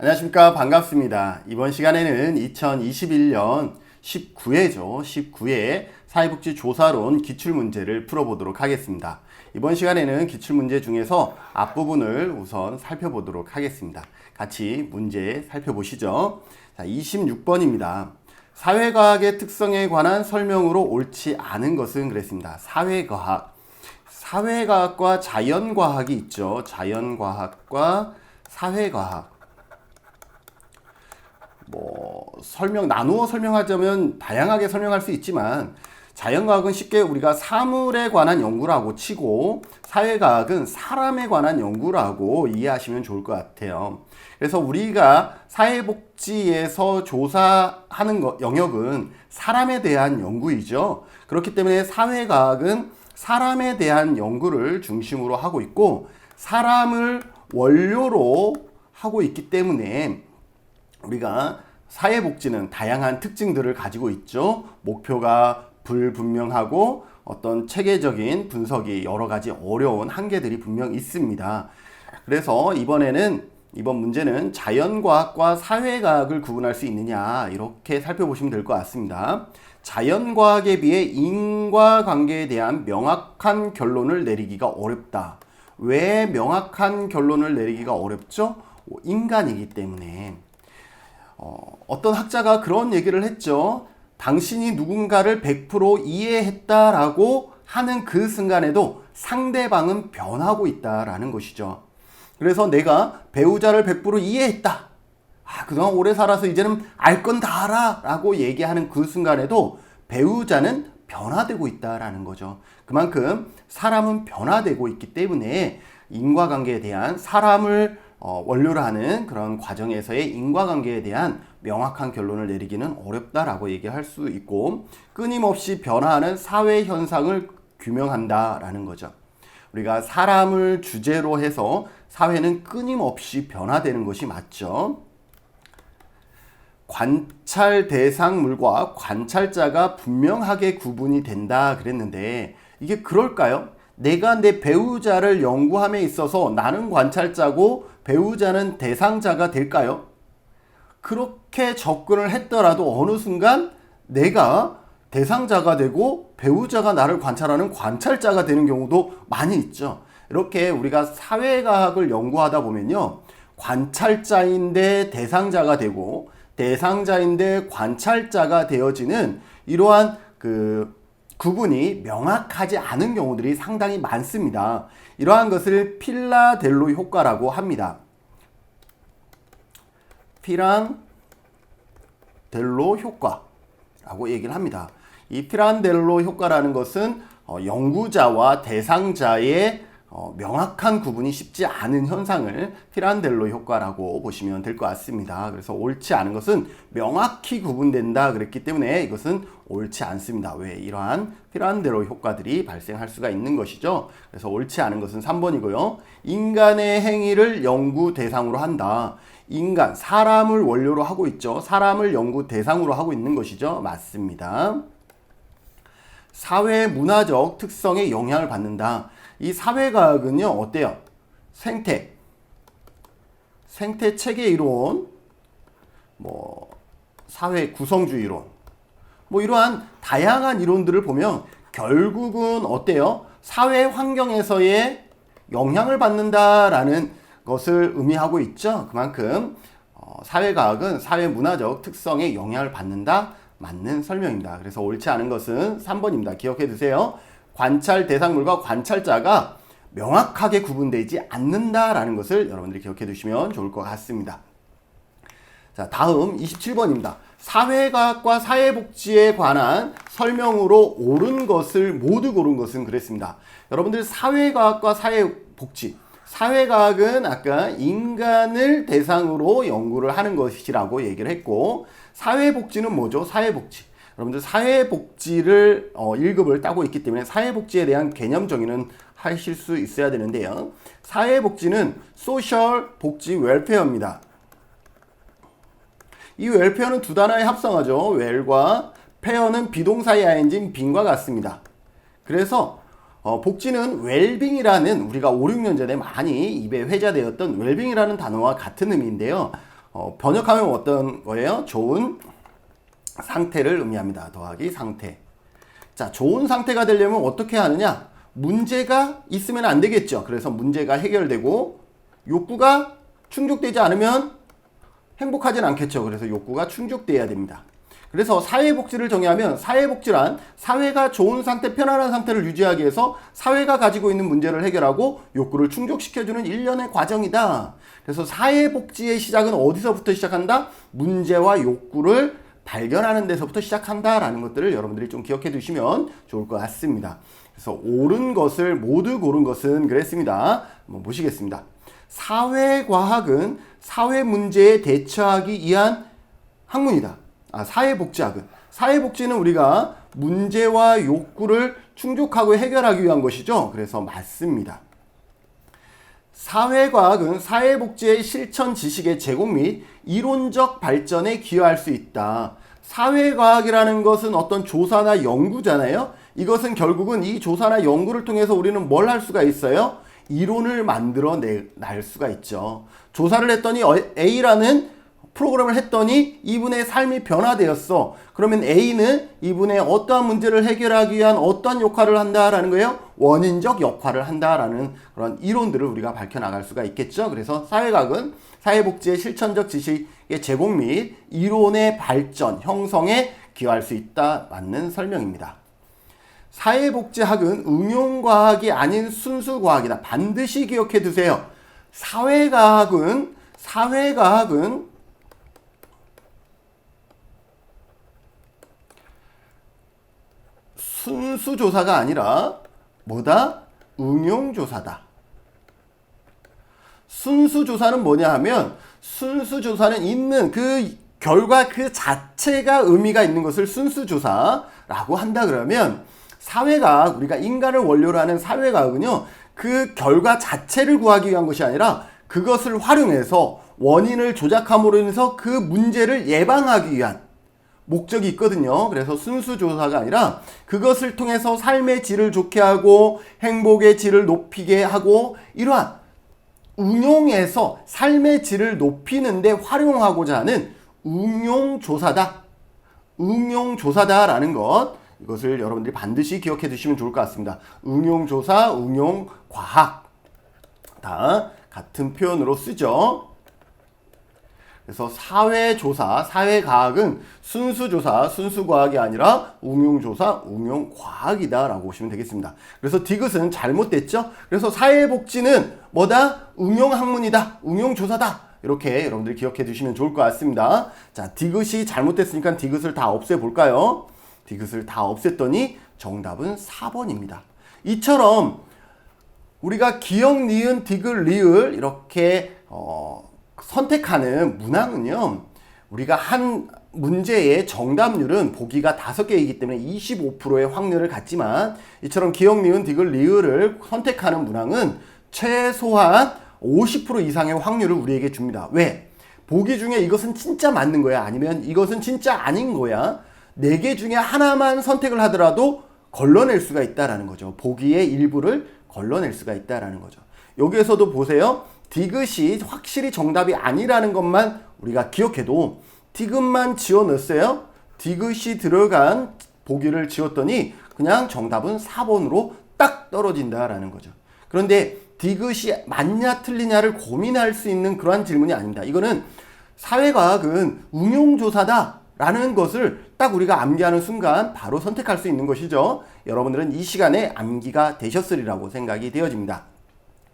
안녕하십니까. 반갑습니다. 이번 시간에는 2021년 19회죠. 19회 사회복지조사론 기출문제를 풀어보도록 하겠습니다. 이번 시간에는 기출문제 중에서 앞부분을 우선 살펴보도록 하겠습니다. 같이 문제 살펴보시죠. 자, 26번입니다. 사회과학의 특성에 관한 설명으로 옳지 않은 것은 그랬습니다. 사회과학과 자연과학이 있죠. 자연과학과 사회과학. 나누어 설명하자면 다양하게 설명할 수 있지만, 자연과학은 쉽게 우리가 사물에 관한 연구라고 치고, 사회과학은 사람에 관한 연구라고 이해하시면 좋을 것 같아요. 그래서 우리가 사회복지에서 조사하는 영역은 사람에 대한 연구이죠. 그렇기 때문에 사회과학은 사람에 대한 연구를 중심으로 하고 있고, 사람을 원료로 하고 있기 때문에 우리가 사회복지는 다양한 특징들을 가지고 있죠. 목표가 불분명하고 어떤 체계적인 분석이 여러 가지 어려운 한계들이 분명 있습니다. 그래서 이번 문제는 자연과학과 사회과학을 구분할 수 있느냐, 이렇게 살펴보시면 될 것 같습니다. 자연과학에 비해 인과관계에 대한 명확한 결론을 내리기가 어렵다. 왜 명확한 결론을 내리기가 어렵죠? 인간이기 때문에. 어떤 학자가 그런 얘기를 했죠. 당신이 누군가를 100% 이해했다라고 하는 그 순간에도 상대방은 변하고 있다라는 것이죠. 그래서 내가 배우자를 100% 이해했다. 그동안 오래 살아서 이제는 알 건 다 알아 라고 얘기하는 그 순간에도 배우자는 변화되고 있다라는 거죠. 그만큼 사람은 변화되고 있기 때문에 인과관계에 대한 사람을 원료로 하는 그런 과정에서의 인과관계에 대한 명확한 결론을 내리기는 어렵다라고 얘기할 수 있고, 끊임없이 변화하는 사회 현상을 규명한다라는 거죠. 우리가 사람을 주제로 해서 사회는 끊임없이 변화되는 것이 맞죠. 관찰 대상물과 관찰자가 분명하게 구분이 된다 그랬는데, 이게 그럴까요? 내가 내 배우자를 연구함에 있어서 나는 관찰자고 배우자는 대상자가 될까요? 그렇게 접근을 했더라도 어느 순간 내가 대상자가 되고 배우자가 나를 관찰하는 관찰자가 되는 경우도 많이 있죠. 이렇게 우리가 사회과학을 연구하다 보면요, 관찰자인데 대상자가 되고 대상자인데 관찰자가 되어지는 이러한 구분이 명확하지 않은 경우들이 상당히 많습니다. 이러한 것을 필라델로 효과라고 합니다. 피란델로 효과라고 얘기를 합니다. 이 피란델로 효과라는 것은 연구자와 대상자의 명확한 구분이 쉽지 않은 현상을 피란델로 효과라고 보시면 될 것 같습니다. 그래서 옳지 않은 것은 명확히 구분된다 그랬기 때문에 이것은 옳지 않습니다. 왜? 이러한 피란델로 효과들이 발생할 수가 있는 것이죠. 그래서 옳지 않은 것은 3번이고요. 인간의 행위를 연구 대상으로 한다. 인간, 사람을 원료로 하고 있죠. 사람을 연구 대상으로 하고 있는 것이죠. 맞습니다. 사회 문화적 특성에 영향을 받는다. 이 사회과학은요, 어때요? 생태 체계 이론, 사회 구성주의 이론, 이러한 다양한 이론들을 보면 결국은 어때요? 사회 환경에서의 영향을 받는다라는 것을 의미하고 있죠. 그만큼 사회과학은 사회 문화적 특성에 영향을 받는다, 맞는 설명입니다. 그래서 옳지 않은 것은 3번입니다. 기억해 두세요. 관찰 대상물과 관찰자가 명확하게 구분되지 않는다라는 것을 여러분들이 기억해 두시면 좋을 것 같습니다. 자, 다음 27번입니다. 사회과학과 사회복지에 관한 설명으로 옳은 것을 모두 고른 것은 그랬습니다. 여러분들 사회과학과 사회복지, 사회과학은 아까 인간을 대상으로 연구를 하는 것이라고 얘기를 했고, 사회복지는 뭐죠? 사회복지. 여러분들 사회복지를 1급을 따고 있기 때문에 사회복지에 대한 개념 정의는 하실 수 있어야 되는데요. 사회복지는 소셜 복지 웰페어입니다. 이 웰페어는 두 단어의 합성어죠. 웰과 페어는 비동사의 ing인 빙과 같습니다. 그래서 복지는 웰빙이라는, 우리가 5, 6년 전에 많이 입에 회자되었던 웰빙이라는 단어와 같은 의미인데요. 번역하면 어떤 거예요? 좋은 상태를 의미합니다. 더하기 상태. 자, 좋은 상태가 되려면 어떻게 하느냐? 문제가 있으면 안 되겠죠. 그래서 문제가 해결되고 욕구가 충족되지 않으면 행복하진 않겠죠. 그래서 욕구가 충족돼야 됩니다. 그래서 사회복지를 정의하면 사회복지란 사회가 좋은 상태, 편안한 상태를 유지하기 위해서 사회가 가지고 있는 문제를 해결하고 욕구를 충족시켜주는 일련의 과정이다. 그래서 사회복지의 시작은 어디서부터 시작한다? 문제와 욕구를 발견하는 데서부터 시작한다라는 것들을 여러분들이 좀 기억해 두시면 좋을 것 같습니다. 그래서 옳은 것을 모두 고른 것은 그랬습니다. 한번 보시겠습니다. 사회과학은 사회 문제에 대처하기 위한 학문이다. 사회복지학은. 사회복지는 우리가 문제와 욕구를 충족하고 해결하기 위한 것이죠. 그래서 맞습니다. 사회과학은 사회복지의 실천 지식의 제공 및 이론적 발전에 기여할 수 있다. 사회과학이라는 것은 어떤 조사나 연구잖아요. 이것은 결국은 이 조사나 연구를 통해서 우리는 뭘 할 수가 있어요? 이론을 만들어 낼 수가 있죠. 조사를 했더니 A라는 프로그램을 했더니 이분의 삶이 변화되었어. 그러면 A는 이분의 어떠한 문제를 해결하기 위한 어떠한 역할을 한다라는 거예요? 원인적 역할을 한다라는 그런 이론들을 우리가 밝혀나갈 수가 있겠죠. 그래서 사회과학은 사회복지의 실천적 지식의 제공 및 이론의 발전, 형성에 기여할 수 있다. 맞는 설명입니다. 사회복지학은 응용과학이 아닌 순수과학이다. 반드시 기억해 두세요. 사회과학은 순수조사가 아니라 뭐다? 응용조사다. 순수조사는 뭐냐 하면 순수조사는 있는 그 결과 그 자체가 의미가 있는 것을 순수조사라고 한다 그러면 사회과학, 우리가 인간을 원료로 하는 사회과학은요, 그 결과 자체를 구하기 위한 것이 아니라 그것을 활용해서 원인을 조작함으로 인해서 그 문제를 예방하기 위한 목적이 있거든요. 그래서 순수조사가 아니라 그것을 통해서 삶의 질을 좋게 하고 행복의 질을 높이게 하고 이러한 응용해서 삶의 질을 높이는데 활용하고자 하는 응용조사다. 응용조사다라는 것, 이것을 여러분들이 반드시 기억해 두시면 좋을 것 같습니다. 응용조사, 응용과학 다 같은 표현으로 쓰죠. 그래서 사회조사, 사회과학은 순수조사, 순수과학이 아니라 응용조사, 응용과학이다 라고 보시면 되겠습니다. 그래서 디귿은 잘못됐죠. 그래서 사회복지는 뭐다? 응용학문이다, 응용조사다. 이렇게 여러분들이 기억해 두시면 좋을 것 같습니다. 자, 디귿이 잘못됐으니까 디귿을 다 없애볼까요? 디귿을 다 없앴더니 정답은 4번입니다. 이처럼 우리가 기역, 니은, 디귿, 리을 이렇게 선택하는 문항은요, 우리가 한 문제의 정답률은 보기가 5개이기 때문에 25%의 확률을 갖지만 이처럼 기역, 니은, 디귿, 리을을 선택하는 문항은 최소한 50% 이상의 확률을 우리에게 줍니다. 왜? 보기 중에 이것은 진짜 맞는 거야? 아니면 이것은 진짜 아닌 거야? 4개 중에 하나만 선택을 하더라도 걸러낼 수가 있다라는 거죠. 보기의 일부를 걸러낼 수가 있다라는 거죠. 여기에서도 보세요. 디귿이 확실히 정답이 아니라는 것만 우리가 기억해도 디귿만 지워 넣었어요. 디귿이 들어간 보기를 지웠더니 그냥 정답은 4번으로 딱 떨어진다라는 거죠. 그런데 디귿이 맞냐 틀리냐를 고민할 수 있는 그러한 질문이 아닙니다. 이거는 사회과학은 응용조사다 라는 것을 딱 우리가 암기하는 순간 바로 선택할 수 있는 것이죠. 여러분들은 이 시간에 암기가 되셨으리라고 생각이 되어집니다.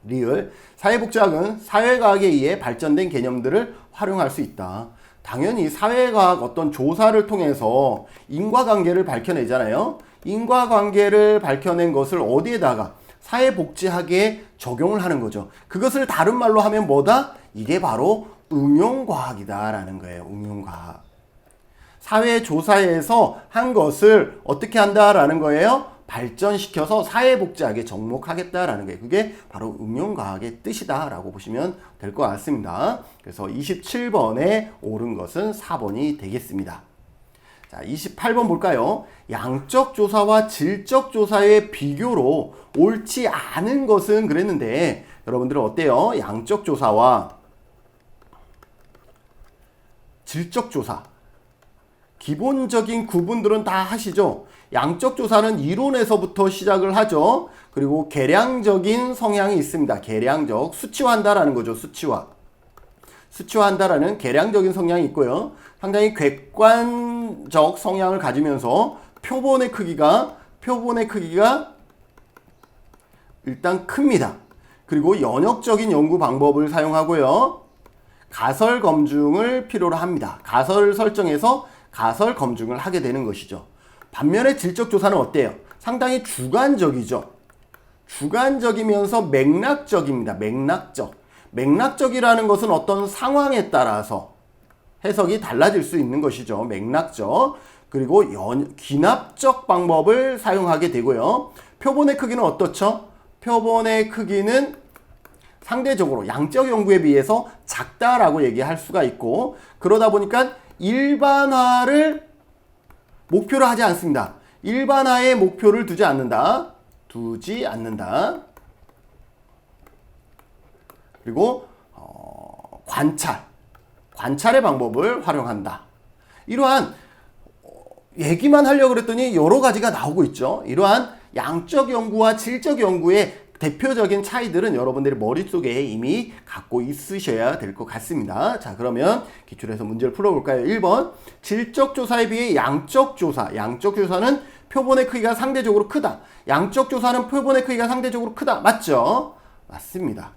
리을, 사회복지학은 사회과학에 의해 발전된 개념들을 활용할 수 있다. 당연히 사회과학 어떤 조사를 통해서 인과관계를 밝혀내잖아요. 인과관계를 밝혀낸 것을 어디에다가? 사회복지학에 적용을 하는 거죠. 그것을 다른 말로 하면 뭐다? 이게 바로 응용과학이다라는 거예요. 응용과학. 사회조사에서 한 것을 어떻게 한다라는 거예요? 발전시켜서 사회복지학에 접목하겠다라는 거예요. 그게 바로 응용과학의 뜻이다라고 보시면 될 것 같습니다. 그래서 27번에 옳은 것은 4번이 되겠습니다. 자, 28번 볼까요? 양적 조사와 질적 조사의 비교로 옳지 않은 것은 그랬는데 여러분들은 어때요? 양적 조사와 질적 조사. 기본적인 구분들은 다 하시죠. 양적 조사는 이론에서부터 시작을 하죠. 그리고 계량적인 성향이 있습니다. 계량적, 수치화한다라는 거죠. 수치화한다라는 계량적인 성향이 있고요. 상당히 객관적 성향을 가지면서 표본의 크기가 일단 큽니다. 그리고 연역적인 연구 방법을 사용하고요. 가설 검증을 필요로 합니다. 가설 설정에서 가설 검증을 하게 되는 것이죠. 반면에 질적 조사는 어때요? 상당히 주관적이죠. 주관적이면서 맥락적입니다. 맥락적이라는 것은 어떤 상황에 따라서 해석이 달라질 수 있는 것이죠. 맥락적. 그리고 기납적 방법을 사용하게 되고요. 표본의 크기는 어떻죠? 표본의 크기는 상대적으로 양적 연구에 비해서 작다라고 얘기할 수가 있고, 그러다 보니까 일반화를 목표로 하지 않습니다. 일반화에 목표를 두지 않는다. 그리고 관찰의 방법을 활용한다. 이러한 얘기만 하려고 그랬더니 여러 가지가 나오고 있죠. 이러한 양적 연구와 질적 연구의 대표적인 차이들은 여러분들이 머릿속에 이미 갖고 있으셔야 될 것 같습니다. 자, 그러면 기출에서 문제를 풀어볼까요? 1번, 질적 조사에 비해 양적 조사. 양적 조사는 표본의 크기가 상대적으로 크다. 양적 조사는 표본의 크기가 상대적으로 크다. 맞죠? 맞습니다.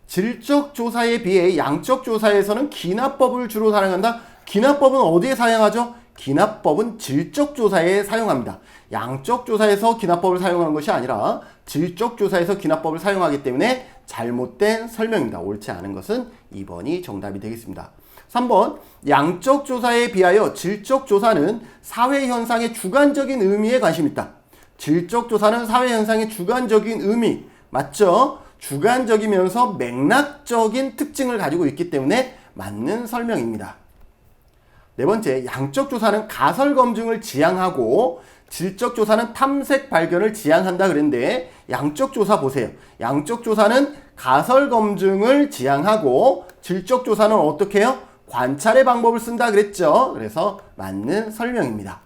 질적 조사에 비해 양적 조사에서는 기납법을 주로 사용한다. 기납법은 어디에 사용하죠? 기납법은 질적 조사에 사용합니다. 양적 조사에서 기납법을 사용하는 것이 아니라 질적 조사에서 기납법을 사용하기 때문에 잘못된 설명입니다. 옳지 않은 것은 2번이 정답이 되겠습니다. 3번, 양적 조사에 비하여 질적 조사는 사회현상의 주관적인 의미에 관심이 있다. 질적 조사는 사회현상의 주관적인 의미, 맞죠? 주관적이면서 맥락적인 특징을 가지고 있기 때문에 맞는 설명입니다. 네 번째, 양적 조사는 가설 검증을 지향하고 질적 조사는 탐색 발견을 지향한다 그랬는데, 양적 조사 보세요. 양적 조사는 가설 검증을 지향하고 질적 조사는 어떻게 해요? 관찰의 방법을 쓴다 그랬죠. 그래서 맞는 설명입니다.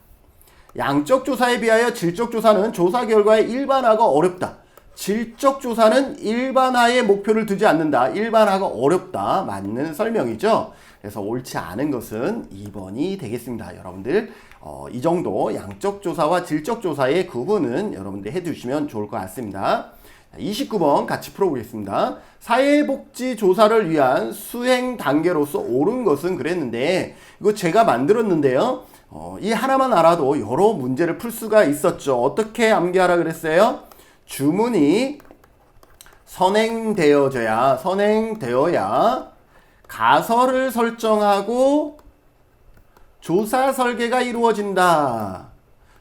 양적 조사에 비하여 질적 조사는 조사 결과의 일반화가 어렵다. 질적 조사는 일반화에 목표를 두지 않는다. 일반화가 어렵다. 맞는 설명이죠. 그래서 옳지 않은 것은 2번이 되겠습니다. 여러분들 이 정도 양적 조사와 질적 조사의 구분은 여러분들 해두시면 좋을 것 같습니다. 29번 같이 풀어보겠습니다. 사회복지 조사를 위한 수행 단계로서 옳은 것은 그랬는데, 이거 제가 만들었는데요. 이 하나만 알아도 여러 문제를 풀 수가 있었죠. 어떻게 암기하라 그랬어요? 주문이 선행되어야 가설을 설정하고 조사 설계가 이루어진다.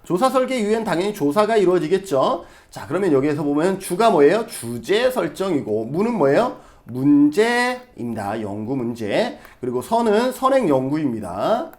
조사 설계 이후엔 당연히 조사가 이루어지겠죠. 자, 그러면 여기에서 보면 주가 뭐예요? 주제 설정이고, 무는 뭐예요? 문제입니다. 연구 문제. 그리고 선은 선행 연구입니다.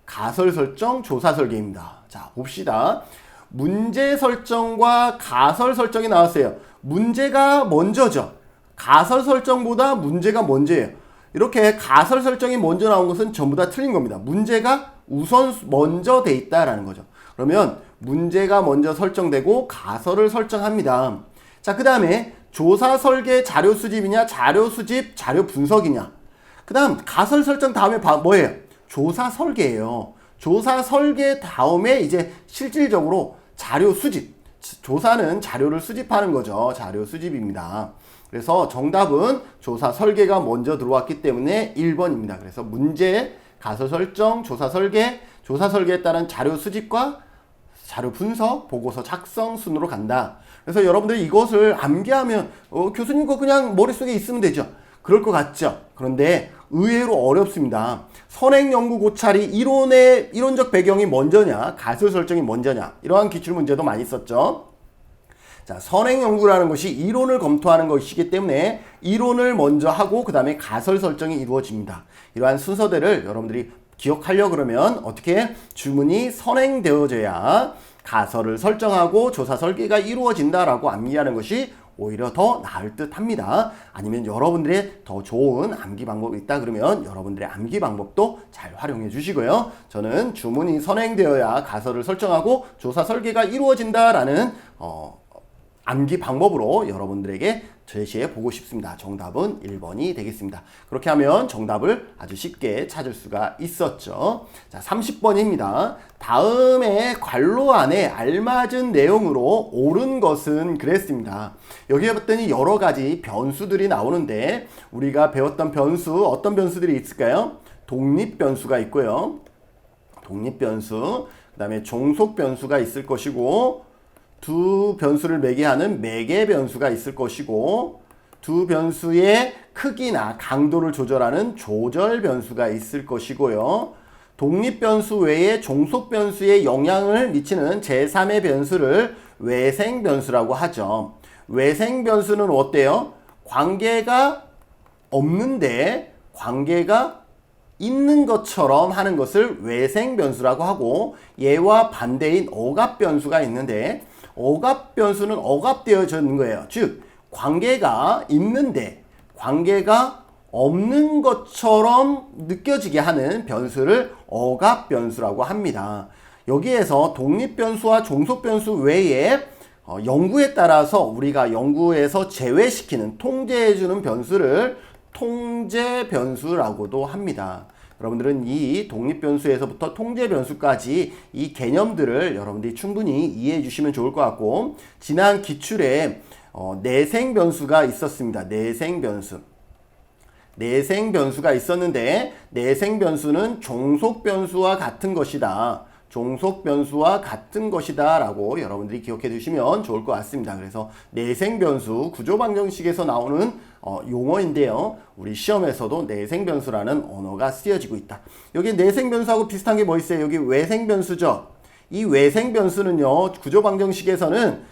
가설 설정, 조사 설계입니다. 자, 봅시다. 문제 설정과 가설 설정이 나왔어요. 문제가 먼저죠. 가설 설정보다 문제가 먼저예요. 이렇게 가설 설정이 먼저 나온 것은 전부 다 틀린 겁니다. 문제가 우선 먼저 돼 있다라는 거죠. 그러면 문제가 먼저 설정되고 가설을 설정합니다. 자, 그 다음에 조사 설계 자료 수집이냐, 자료 수집 자료 분석이냐. 그 다음 가설 설정 다음에 뭐예요? 조사 설계예요. 조사 설계 다음에 이제 실질적으로 자료 수집. 조사는 자료를 수집하는 거죠. 자료 수집입니다. 그래서 정답은 조사 설계가 먼저 들어왔기 때문에 1번입니다. 그래서 문제, 가설 설정, 조사 설계에 따른 자료 수집과 자료 분석, 보고서 작성 순으로 간다. 그래서 여러분들이 이것을 암기하면 교수님 거 그냥 머릿속에 있으면 되죠. 그럴 것 같죠. 그런데 의외로 어렵습니다. 선행 연구 고찰이 이론적 배경이 먼저냐, 가설 설정이 먼저냐, 이러한 기출 문제도 많이 있었죠. 자, 선행 연구라는 것이 이론을 검토하는 것이기 때문에 이론을 먼저 하고 그 다음에 가설 설정이 이루어집니다. 이러한 순서대를 여러분들이 기억하려고 그러면 어떻게 주문이 선행되어져야 가설을 설정하고 조사 설계가 이루어진다라고 암기하는 것이 오히려 더 나을 듯 합니다. 아니면 여러분들의 더 좋은 암기 방법이 있다 그러면 여러분들의 암기 방법도 잘 활용해 주시고요. 저는 주문이 선행되어야 가설을 설정하고 조사 설계가 이루어진다라는 암기 방법으로 여러분들에게 제시해 보고 싶습니다. 정답은 1번이 되겠습니다. 그렇게 하면 정답을 아주 쉽게 찾을 수가 있었죠. 자, 30번입니다. 다음에 괄호 안에 알맞은 내용으로 옳은 것은 그랬습니다. 여기에 봤더니 여러 가지 변수들이 나오는데 우리가 배웠던 변수 어떤 변수들이 있을까요? 독립 변수가 있고요. 독립 변수, 그 다음에 종속 변수가 있을 것이고 두 변수를 매개하는 매개 변수가 있을 것이고 두 변수의 크기나 강도를 조절하는 조절 변수가 있을 것이고요. 독립 변수 외에 종속 변수에 영향을 미치는 제3의 변수를 외생 변수라고 하죠. 외생 변수는 어때요? 관계가 없는데 관계가 있는 것처럼 하는 것을 외생 변수라고 하고 얘와 반대인 억압 변수가 있는데 억압 변수는 억압되어지는 거예요. 즉 관계가 있는데 관계가 없는 것처럼 느껴지게 하는 변수를 억압 변수라고 합니다. 여기에서 독립 변수와 종속 변수 외에 연구에 따라서 우리가 연구에서 제외시키는 통제해주는 변수를 통제 변수라고도 합니다. 여러분들은 이 독립 변수에서부터 통제 변수까지 이 개념들을 여러분들이 충분히 이해해 주시면 좋을 것 같고 지난 기출에 내생 변수가 있었습니다. 내생 변수. 내생 변수가 있었는데 내생 변수는 종속 변수와 같은 것이다. 종속 변수와 같은 것이다 라고 여러분들이 기억해 두시면 좋을 것 같습니다. 그래서 내생 변수 구조 방정식에서 나오는 용어인데요. 우리 시험에서도 내생 변수라는 언어가 쓰여지고 있다. 여기 내생 변수하고 비슷한 게 뭐 있어요? 여기 외생 변수죠. 이 외생 변수는요. 구조 방정식에서는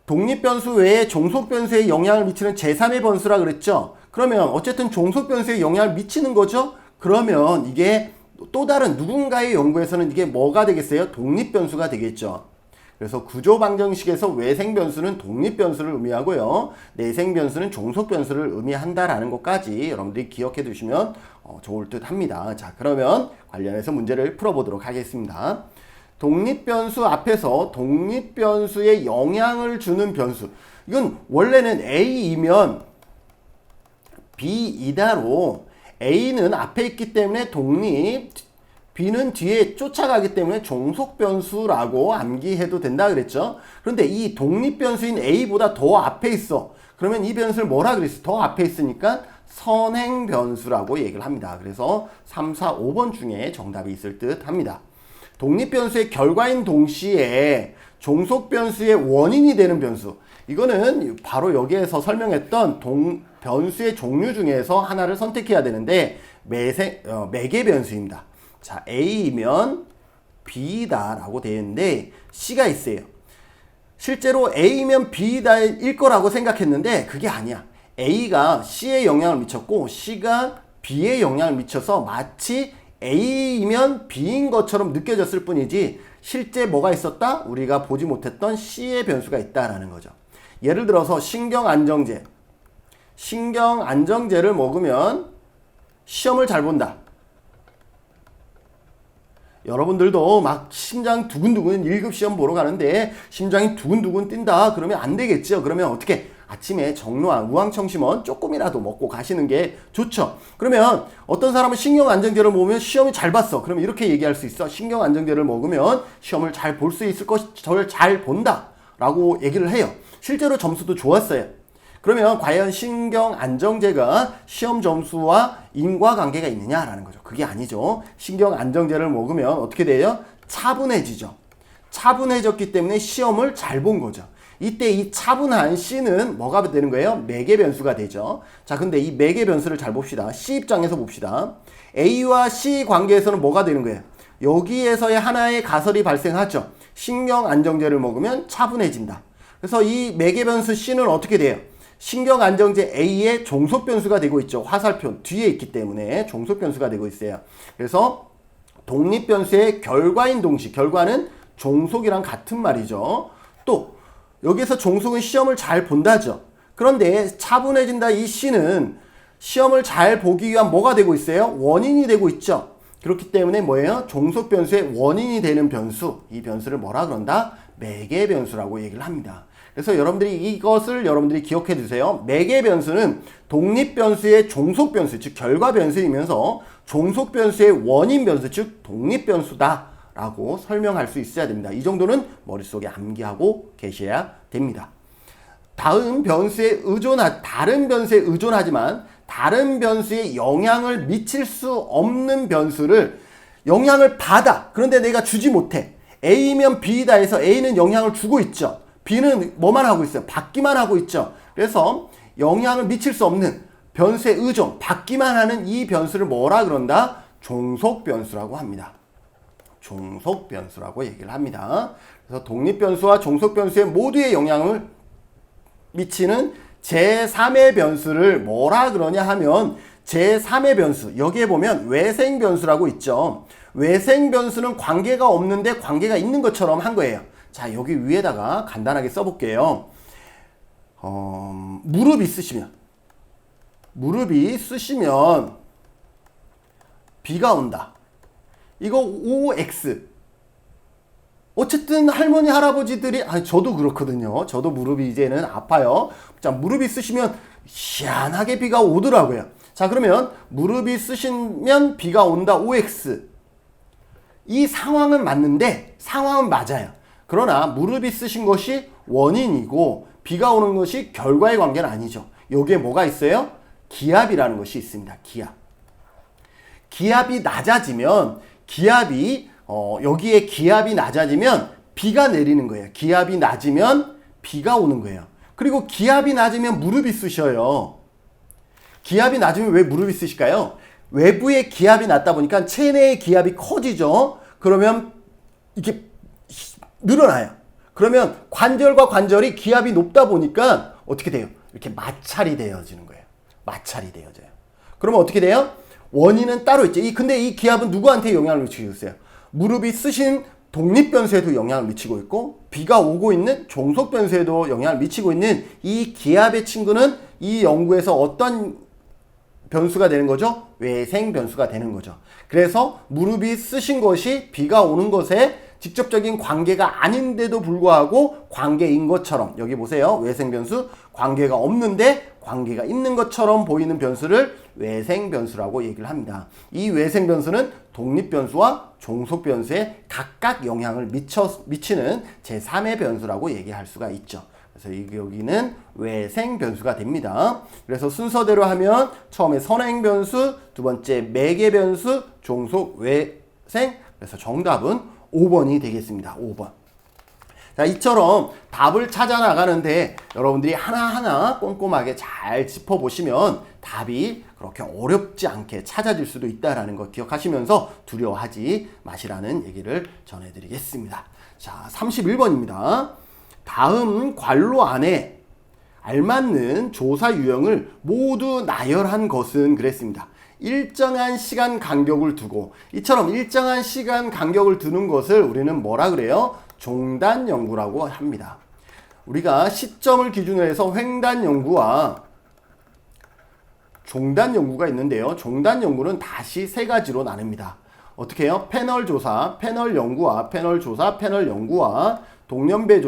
독립 변수 외에 종속 변수에 영향을 미치는 제3의 변수라 그랬죠. 그러면 어쨌든 종속 변수에 영향을 미치는 거죠. 그러면 이게 또 다른 누군가의 연구에서는 이게 뭐가 되겠어요? 독립 변수가 되겠죠. 그래서 구조 방정식에서 외생 변수는 독립 변수를 의미하고요. 내생 변수는 종속 변수를 의미한다라는 것까지 여러분들이 기억해 두시면 좋을 듯 합니다. 자, 그러면 관련해서 문제를 풀어보도록 하겠습니다. 독립 변수 앞에서 독립 변수에 영향을 주는 변수. 이건 원래는 A이면 B이다로 A는 앞에 있기 때문에 독립, B는 뒤에 쫓아가기 때문에 종속 변수라고 암기해도 된다 그랬죠. 그런데 이 독립 변수인 A보다 더 앞에 있어. 그러면 이 변수를 뭐라 그랬어? 더 앞에 있으니까 선행 변수라고 얘기를 합니다. 그래서 3, 4, 5번 중에 정답이 있을 듯 합니다. 독립 변수의 결과인 동시에 종속 변수의 원인이 되는 변수. 이거는 바로 여기에서 설명했던 변수의 종류 중에서 하나를 선택해야 되는데 매개 변수입니다. 자, A이면 B다라고 되어 있는데 C가 있어요. 실제로 A이면 B다일 거라고 생각했는데 그게 아니야. A가 C에 영향을 미쳤고 C가 B에 영향을 미쳐서 마치 A이면 B인 것처럼 느껴졌을 뿐이지 실제 뭐가 있었다? 우리가 보지 못했던 C의 변수가 있다라는 거죠. 예를 들어서 신경안정제. 신경안정제를 먹으면 시험을 잘 본다. 여러분들도 막 심장 두근두근 1급 시험 보러 가는데 심장이 두근두근 뛴다. 그러면 안 되겠죠. 그러면 어떻게? 아침에 정로한 우황청심원 조금이라도 먹고 가시는 게 좋죠. 그러면 어떤 사람은 신경안정제를 먹으면 시험이 잘 봤어. 그러면 이렇게 얘기할 수 있어. 신경안정제를 먹으면 시험을 잘 볼 수 있을 것이 저를 잘 본다 라고 얘기를 해요. 실제로 점수도 좋았어요. 그러면 과연 신경안정제가 시험 점수와 인과관계가 있느냐라는 거죠. 그게 아니죠. 신경안정제를 먹으면 어떻게 돼요? 차분해지죠. 차분해졌기 때문에 시험을 잘 본 거죠. 이때 이 차분한 C는 뭐가 되는 거예요? 매개 변수가 되죠. 자, 근데 이 매개 변수를 잘 봅시다. C 입장에서 봅시다. A와 C 관계에서는 뭐가 되는 거예요? 여기에서의 하나의 가설이 발생하죠. 신경안정제를 먹으면 차분해진다. 그래서 이 매개 변수 C는 어떻게 돼요? 신경안정제 A의 종속 변수가 되고 있죠. 화살표 뒤에 있기 때문에 종속 변수가 되고 있어요. 그래서 독립 변수의 결과인 동시, 결과는 종속이랑 같은 말이죠. 또 여기서 종속은 시험을 잘 본다죠. 그런데 차분해진다 이 C는 시험을 잘 보기 위한 뭐가 되고 있어요? 원인이 되고 있죠. 그렇기 때문에 뭐예요? 종속 변수의 원인이 되는 변수, 이 변수를 뭐라 그런다? 매개 변수라고 얘기를 합니다. 그래서 여러분들이 이것을 여러분들이 기억해 두세요. 매개 변수는 독립 변수의 종속 변수, 즉 결과 변수이면서 종속 변수의 원인 변수, 즉 독립 변수다 라고 설명할 수 있어야 됩니다. 이 정도는 머릿속에 암기하고 계셔야 됩니다. 다른 변수에 다른 변수에 의존하지만 다른 변수에 영향을 미칠 수 없는 변수를 영향을 받아. 그런데 내가 주지 못해. A면 B다 해서 A는 영향을 주고 있죠. B는 뭐만 하고 있어요? 받기만 하고 있죠. 그래서 영향을 미칠 수 없는 변수에 의존, 받기만 하는 이 변수를 뭐라 그런다? 종속 변수라고 합니다. 종속 변수라고 얘기를 합니다. 그래서 독립 변수와 종속 변수에 모두의 영향을 미치는 제3의 변수를 뭐라 그러냐 하면 제3의 변수, 여기에 보면 외생 변수라고 있죠. 외생 변수는 관계가 없는데 관계가 있는 것처럼 한 거예요. 자, 여기 위에다가 간단하게 써볼게요. 무릎이 쓰시면 비가 온다. 이거 OX. 어쨌든 할머니 할아버지들이 저도 그렇거든요. 저도 무릎이 이제는 아파요. 자, 무릎이 쓰시면 희한하게 비가 오더라고요. 자, 그러면 무릎이 쓰시면 비가 온다 OX. 이 상황은 맞는데 상황은 맞아요. 그러나 무릎이 쓰신 것이 원인이고 비가 오는 것이 결과의 관계는 아니죠. 여기에 뭐가 있어요? 기압이라는 것이 있습니다. 기압이 낮아지면 여기에 기압이 낮아지면 비가 내리는 거예요. 기압이 낮으면 비가 오는 거예요. 그리고 기압이 낮으면 무릎이 쑤셔요. 기압이 낮으면 왜 무릎이 쑤실까요? 외부의 기압이 낮다 보니까 체내의 기압이 커지죠. 그러면 이게 늘어나요. 그러면 관절과 관절이 기압이 높다 보니까 어떻게 돼요? 이렇게 마찰이 되어지는 거예요. 마찰이 되어져요. 그러면 어떻게 돼요? 원인은 따로 있죠. 근데 이 기압은 누구한테 영향을 미치고 있어요? 무릎이 쓰신 독립 변수에도 영향을 미치고 있고 비가 오고 있는 종속 변수에도 영향을 미치고 있는 이 기압의 친구는 이 연구에서 어떤 변수가 되는 거죠? 외생 변수가 되는 거죠. 그래서 무릎이 쓰신 것이 비가 오는 것에 직접적인 관계가 아닌데도 불구하고 관계인 것처럼, 여기 보세요. 외생 변수, 관계가 없는데 관계가 있는 것처럼 보이는 변수를 외생 변수라고 얘기를 합니다. 이 외생 변수는 독립 변수와 종속 변수에 각각 영향을 미치는 제3의 변수라고 얘기할 수가 있죠. 그래서 여기는 외생 변수가 됩니다. 그래서 순서대로 하면 처음에 선행 변수, 두 번째 매개 변수, 종속 외생. 그래서 정답은 5번이 되겠습니다. 5번. 자, 이처럼 답을 찾아 나가는데 여러분들이 하나하나 꼼꼼하게 잘 짚어보시면 답이 그렇게 어렵지 않게 찾아질 수도 있다는 거 기억하시면서 두려워하지 마시라는 얘기를 전해드리겠습니다. 자, 31번입니다. 다음 관로 안에 알맞는 조사 유형을 모두 나열한 것은 그랬습니다. 일정한 시간 간격을 두고, 이처럼 일정한 시간 간격을 두는 것을 우리는 뭐라 그래요? 종단 연구라고 합니다. 우리가 시점을 기준으로 해서 횡단 연구와 종단 연구가 있는데요. 종단 연구는 다시 세 가지로 나눕니다. 어떻게 해요? 패널 조사, 패널 연구와 패널 조사, 패널 연구와 동년배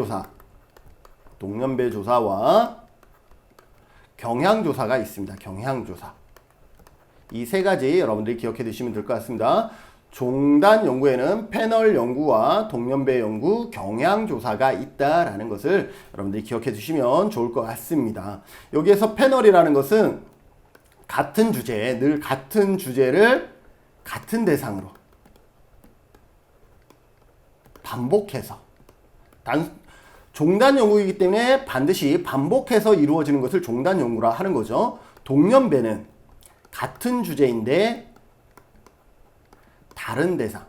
조사와 경향 조사가 있습니다. 경향 조사. 이 세 가지 여러분들이 기억해 두시면 될 것 같습니다. 종단 연구에는 패널 연구와 동년배 연구, 경향 조사가 있다라는 것을 여러분들이 기억해 두시면 좋을 것 같습니다. 여기에서 패널이라는 것은 같은 주제, 늘 같은 주제를 같은 대상으로 반복해서 종단 연구이기 때문에 반드시 반복해서 이루어지는 것을 종단 연구라 하는 거죠. 동년배는 같은 주제인데 다른 대상을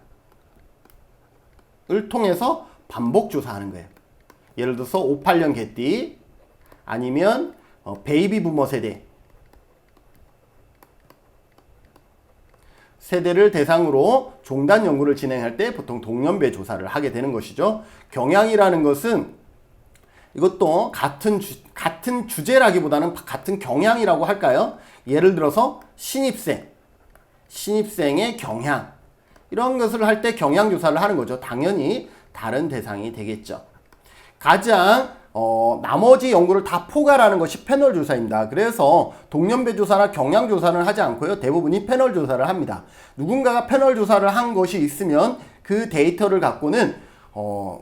통해서 반복 조사하는 거예요. 예를 들어서 58년 개띠 아니면 베이비 부머 세대를 대상으로 종단 연구를 진행할 때 보통 동년배 조사를 하게 되는 것이죠. 경향이라는 것은 이것도 같은 주제라기보다는 같은 경향이라고 할까요? 예를 들어서 신입생의 경향. 이런 것을 할 때 경향조사를 하는 거죠. 당연히 다른 대상이 되겠죠. 가장 나머지 연구를 다 포괄하는 것이 패널 조사입니다. 그래서 동년배 조사나 경향 조사는 하지 않고요. 대부분이 패널 조사를 합니다. 누군가가 패널 조사를 한 것이 있으면 그 데이터를 갖고는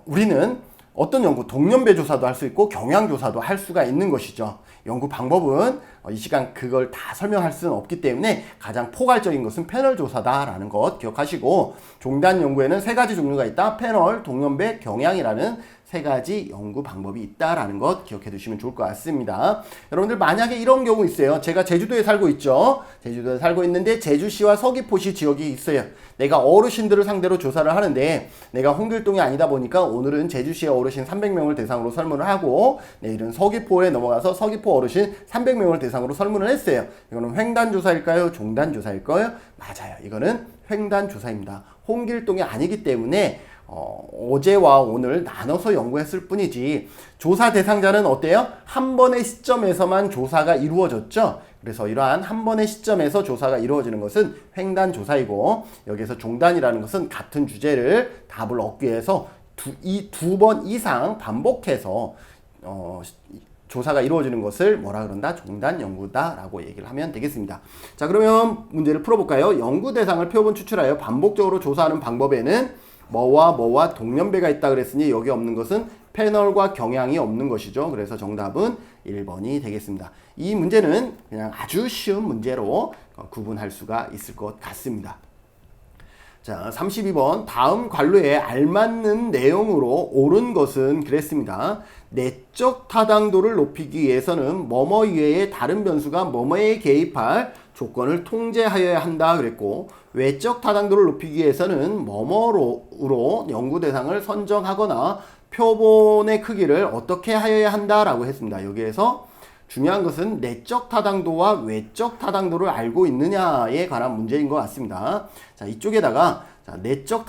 우리는 어떤 연구, 동년배 조사도 할 수 있고 경향 조사도 할 수가 있는 것이죠. 연구 방법은 이 시간 그걸 다 설명할 수는 없기 때문에 가장 포괄적인 것은 패널 조사다라는 것 기억하시고, 종단 연구에는 세 가지 종류가 있다. 패널, 동년배, 경향이라는 세 가지 연구 방법이 있다라는 것 기억해 두시면 좋을 것 같습니다. 여러분들 만약에 이런 경우 있어요. 제가 제주도에 살고 있죠. 제주도에 살고 있는데 제주시와 서귀포시 지역이 있어요. 내가 어르신들을 상대로 조사를 하는데 내가 홍길동이 아니다 보니까 오늘은 제주시의 어르신 300명을 대상으로 설문을 하고 내일은 서귀포에 넘어가서 서귀포 어르신 300명을 대상으로 설문을 했어요. 이거는 횡단 조사일까요? 종단 조사일까요? 맞아요. 이거는 횡단 조사입니다. 홍길동이 아니기 때문에 어제와 오늘 나눠서 연구했을 뿐이지, 조사 대상자는 어때요? 한 번의 시점에서만 조사가 이루어졌죠. 그래서 이러한 한 번의 시점에서 조사가 이루어지는 것은 횡단 조사이고, 여기에서 종단이라는 것은 같은 주제를 답을 얻기 위해서 두 번 이상 반복해서 조사가 이루어지는 것을 뭐라 그런다? 종단 연구다라고 얘기를 하면 되겠습니다. 자, 그러면 문제를 풀어볼까요? 연구 대상을 표본 추출하여 반복적으로 조사하는 방법에는 뭐와 동년배가 있다 그랬으니 여기 없는 것은 패널과 경향이 없는 것이죠. 그래서 정답은 1번이 되겠습니다. 이 문제는 그냥 아주 쉬운 문제로 구분할 수가 있을 것 같습니다. 자, 32번. 다음 관로에 알맞는 내용으로 옳은 것은 그랬습니다. 내적 타당도를 높이기 위해서는 뭐뭐 이외에 다른 변수가 뭐뭐에 개입할 조건을 통제하여야 한다 그랬고, 외적 타당도를 높이기 위해서는 뭐뭐로 연구 대상을 선정하거나 표본의 크기를 어떻게 하여야 한다라고 했습니다. 여기에서 중요한 것은 내적 타당도와 외적 타당도를 알고 있느냐에 관한 문제인 것 같습니다. 자, 이쪽에다가 내적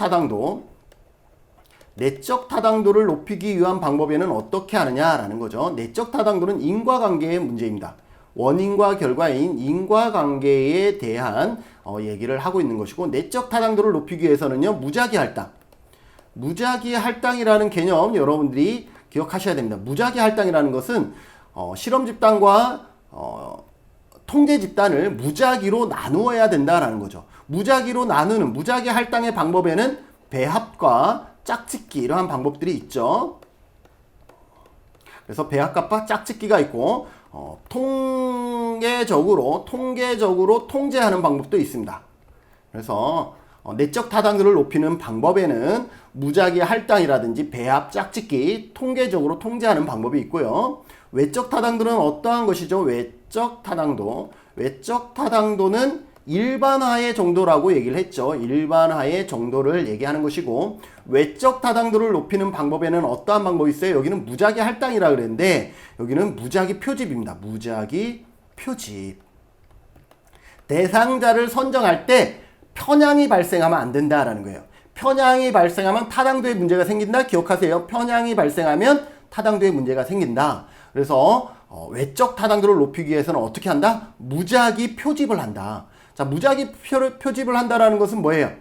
타당도를 높이기 위한 방법에는 어떻게 하느냐라는 거죠. 내적 타당도는 인과관계의 문제입니다. 원인과 결과인 인과관계에 대한 얘기를 하고 있는 것이고, 내적 타당도를 높이기 위해서는요, 무작위 할당이라는 개념 여러분들이 기억하셔야 됩니다. 무작위 할당이라는 것은 실험 집단과 통제 집단을 무작위로 나누어야 된다라는 거죠. 무작위로 나누는 무작위 할당의 방법에는 배합과 짝짓기 이러한 방법들이 있죠. 그래서 배합과 짝짓기가 있고 통계적으로 통제하는 방법도 있습니다. 그래서 내적 타당도를 높이는 방법에는 무작위 할당이라든지 배합, 짝짓기, 통계적으로 통제하는 방법이 있고요. 외적 타당도는 어떠한 것이죠? 외적 타당도는 일반화의 정도라고 얘기를 했죠. 일반화의 정도를 얘기하는 것이고, 외적 타당도를 높이는 방법에는 어떠한 방법이 있어요? 여기는 무작위 할당이라 그랬는데 여기는 무작위 표집입니다. 무작위 표집. 대상자를 선정할 때 편향이 발생하면 안 된다라는 거예요. 편향이 발생하면 타당도에 문제가 생긴다. 기억하세요. 편향이 발생하면 타당도에 문제가 생긴다. 그래서 외적 타당도를 높이기 위해서는 어떻게 한다? 무작위 표집을 한다. 자, 무작위 표집을 한다라는 것은 뭐예요?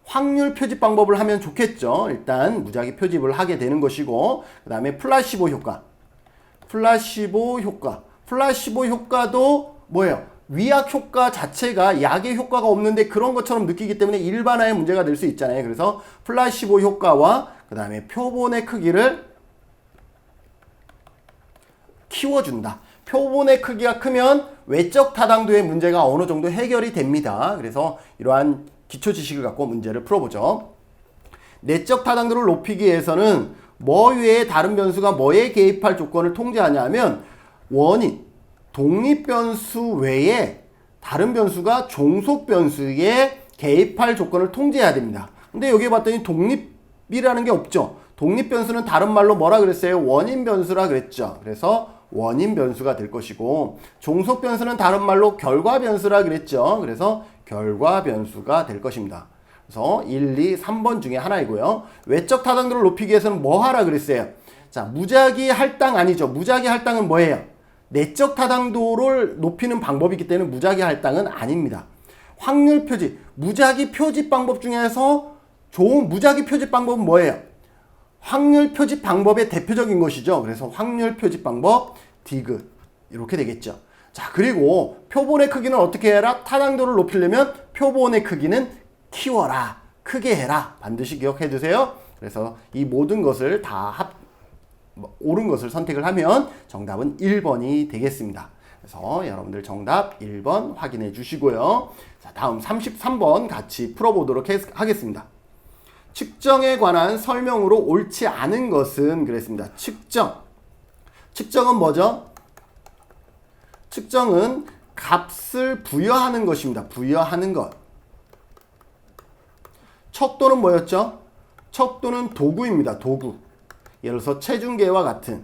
확률 표집 방법을 하면 좋겠죠. 일단 무작위 표집을 하게 되는 것이고, 그 다음에 플라시보 효과도 뭐예요? 위약 효과 자체가 약의 효과가 없는데 그런 것처럼 느끼기 때문에 일반화의 문제가 될 수 있잖아요. 그래서 플라시보 효과와 그 다음에 표본의 크기를 키워준다. 표본의 크기가 크면 외적 타당도의 문제가 어느 정도 해결이 됩니다. 그래서 이러한 기초 지식을 갖고 문제를 풀어보죠. 내적 타당도를 높이기 위해서는 뭐 외에 다른 변수가 뭐에 개입할 조건을 통제하냐면, 원인, 독립 변수 외에 다른 변수가 종속 변수에 개입할 조건을 통제해야 됩니다. 근데 여기 봤더니 독립이라는 게 없죠. 독립 변수는 다른 말로 뭐라 그랬어요? 원인 변수라 그랬죠. 그래서 원인 변수가 될 것이고, 종속 변수는 다른 말로 결과 변수라 그랬죠. 그래서 결과 변수가 될 것입니다. 그래서 1, 2, 3번 중에 하나이고요. 외적 타당도를 높이기 위해서는 뭐 하라 그랬어요? 자, 무작위 할당 아니죠. 무작위 할당은 뭐예요? 내적 타당도를 높이는 방법이기 때문에 무작위 할당은 아닙니다. 확률 표지, 무작위 표지 방법 중에서 좋은 무작위 표지 방법은 뭐예요? 확률 표지 방법의 대표적인 것이죠. 그래서 확률 표지 방법 디귿 이렇게 되겠죠. 자, 그리고 표본의 크기는 어떻게 해라? 타당도를 높이려면 표본의 크기는 키워라, 크게 해라. 반드시 기억해 두세요. 그래서 이 모든 것을 다 옳은 것을 선택을 하면 정답은 1번이 되겠습니다. 그래서 여러분들 정답 1번 확인해 주시고요. 자, 다음 33번 같이 풀어보도록 하겠습니다. 측정에 관한 설명으로 옳지 않은 것은 그랬습니다. 측정은 뭐죠? 측정은 값을 부여하는 것입니다. 부여하는 것. 척도는 뭐였죠? 척도는 도구입니다. 도구. 예를 들어서 체중계와 같은